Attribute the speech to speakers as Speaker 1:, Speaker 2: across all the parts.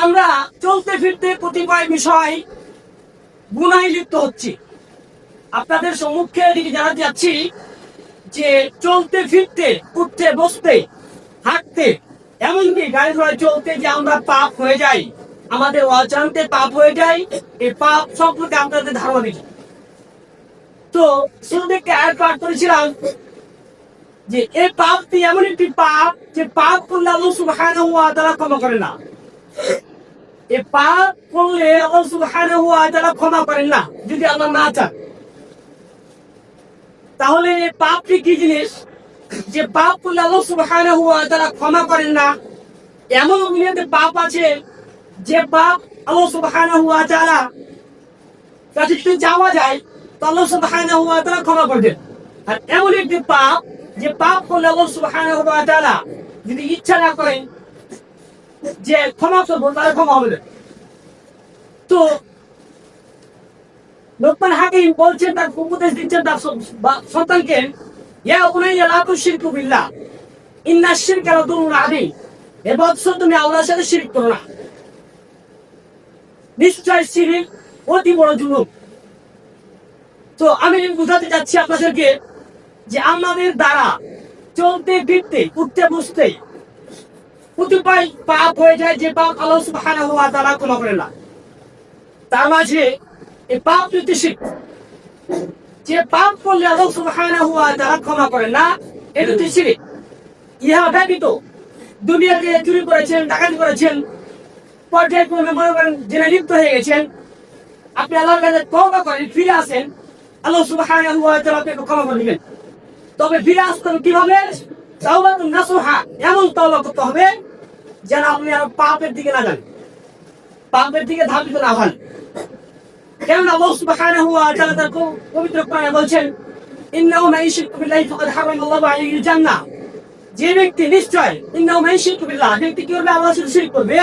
Speaker 1: আমরা চলতে ফিরতে কতিপয় বিষয় গুনাহে লিপ্ত হচ্ছি। আপনাদের সম্মুখে এদিকে জানাতে যাচ্ছি যে চলতে ফিরতে, উঠতে বসতে, হাঁটতে, এমনকি গাড়ি ঘোড়ায় চলতে যে আমরা পাপ হয়ে যাই, আমাদের অজান্তে পাপ হয়ে যায়। এই পাপ সম্পর্কে আপনাদের ধারণা দিচ্ছি। তো শুরু থেকে আয়াত পাঠ করেছিলাম যে এই পাপটি এমন একটি পাপ যে পাপ করলে আল্লাহ সুবহানাহু ওয়া তাআলা ক্ষমা করে না। এই পাপ করলে আল্লাহ সুবহানাহু ওয়া তাআলা ক্ষমা করেন না যদি আল্লাহ না চান। তাহলে এই পাপটি কি জিনিস যে পাপ করলে আল্লাহ সুবহানাহু ওয়া তাআলা ক্ষমা করেন না? এমন দুনিয়াতে পাপ আছে যে পাপ আল্লাহ সুবহানাহু ওয়া তাআলা কাছে যদি যাওয়া যায় তো আল্লাহ সুবহানাহু ওয়া তাআলা ক্ষমা করে দেন। আর এমন একটি পাপ যে পাপ করলে আল্লাহ সুবহানাহু ওয়া তাআলা যদি ইচ্ছা না করেন যে ক্ষমা করবো তাহলে ক্ষমা হবে না। তো লোকমান হাকিম বলছেন, তার উপদেশ দিচ্ছেন তার সন্তানকে, ইয়া বুনাইয়া লা তুশরিকু বিল্লাহ ইন্নাশ শিরকা লাযুলমুন আযীম। হে বৎস, তুমি আল্লাহর সাথে শিরক করো না, নিশ্চয় শিরক অতি বড় জুলুম। তো আমি বুঝাতে চাচ্ছি আপনাদেরকে যে আমাদের দ্বারা চলতে ফিরতে, উঠতে বসতে কতিপয় পাপ হয়ে যায় যে পাপ আল্লাহ সুবহানাহু ওয়া তাআলা ক্ষমা করেন না। তার মাঝে এই পাপ হচ্ছে শিরক। যে পাপ করলে আল্লাহ সুবহানাহু ওয়া তাআলা ক্ষমা করেন না, এটা হচ্ছে শিরক। ইহা ব্যতীত দুনিয়াতে চুরি করেছেন, ডাকাতি করেছেন, পর্যায়ক্রমে মনে করেন জেনে লিপ্ত হয়ে গেছেন, আপনি আল্লাহর কাছে তওবা করেন, ফিরে আসেন, আল্লাহ সুবহানাহু ওয়া তাআলা আপনাকে ক্ষমা করে দিবেন। তবে ফিরে আসতেন কিভাবে? তাওবাতুন নাসুহা, এমন তওবা করতে হবে যেন আপনি আর পাপের দিকে না যান, পাপের দিকে ধাবিত না হন। কেন আল্লাহ সুবহানাহু ওয়া তাআলা তার পবিত্র কোরআনে বলছেন, ইন্নাহু মান ইউশরিক বিল্লাহি ফাকাদ হারামাল্লাহু আলাইহিল জান্নাহ। যে ব্যক্তি নিশ্চয় ইন্নাহু মান ইউশরিক বিল্লাহ, ব্যক্তি কি করবে? আল্লাহর সাথে শিরক করবে,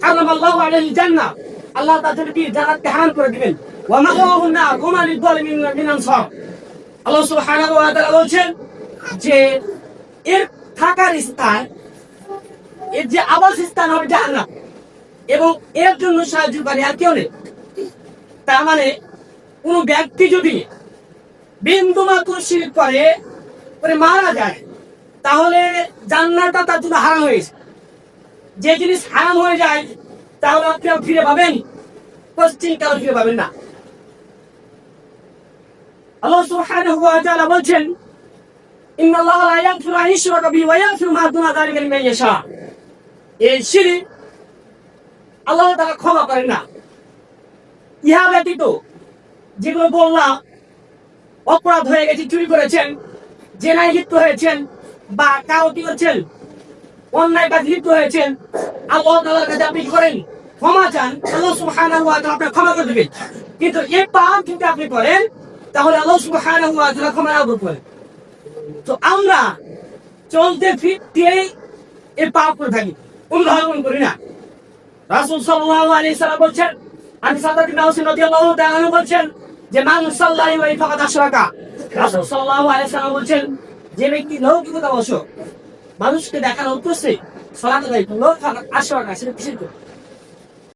Speaker 1: হারামাল্লাহু আলাইহিল জান্নাহ, আল্লাহ তার জন্য কি জান্নাতকে হারাম করে দিবেন। ওয়া মাওয়াহুন নার ওয়া মা লিয-যালিমিন মিন আনসার। আল্লাহ সুবহানাহু ওয়া তাআলা বলছেন যে এর থাকার স্থান, এর যে আবাসস্থান হবে জাহান্নাম, এবং এর জন্য সাহায্যকারী আর কেউ নেই। তার মানে কোন ব্যক্তি যদি বিন্দুমাত্র শিরক করে মারা যায়, তাহলে জান্নাতটা তার জন্য হারাম হয়েছে। যে জিনিস হারাম হয়ে যায় তাহলে আপনি ফিরে পাবেন, পশ্চিম কাল ফিরে পাবেন না। আল্লাহ সুবহানাহু ওয়া তাআলা বলছেন, ইন্নাল্লাহা লা ইয়াগফিরু আন ইউশরাকা বিহি ওয়া ইয়াগফিরু মা দুনা যালিকা লিমান ইয়াশা। এই শিরক আল্লাহ তাআলা ক্ষমা করেন না। ইহা ব্যতীত যেগুলো বললাম, অপরাধ হয়ে গেছে, চুরি করেছেন, জেনায় লিপ্ত হয়েছেন, বা কাউটি করছেন, অন্যায় কাজে লিপ্ত হয়েছেন, আল্লাহ তাআলার কাছে আপনি কি করেন? ক্ষমা চান, আল্লাহ সুবহানাহু ওয়া তাআলা আপনাকে ক্ষমা করে দেবেন। কিন্তু এই পাপ যদি আপনি করেন তাহলে আল্লাহ সুবহানাহু ওয়া তাআলা ক্ষমা না করবেন। তো আমরা চলতে ফিরতে এই পাপ করে থাকি, অনুধাবন করি না। রাসূল সাল্লাল্লাহু আলাইহি সাল্লাম বলছেন, আমি সাদাত ইবনে আওস রাদিয়াল্লাহু তাআলা আনহু বলছেন যে মান সাল্লাল্লাহু আলাইহি ফাকাদ আশরাকা। রাসূল সাল্লাল্লাহু আলাইহি সাল্লাম বলছেন, যে ব্যক্তি লৌকিকতা বশত মানুষকে দেখানোর উদ্দেশ্যে সালাত আদায় করলো, ফাকাদ আশরাকা, সে শিরক।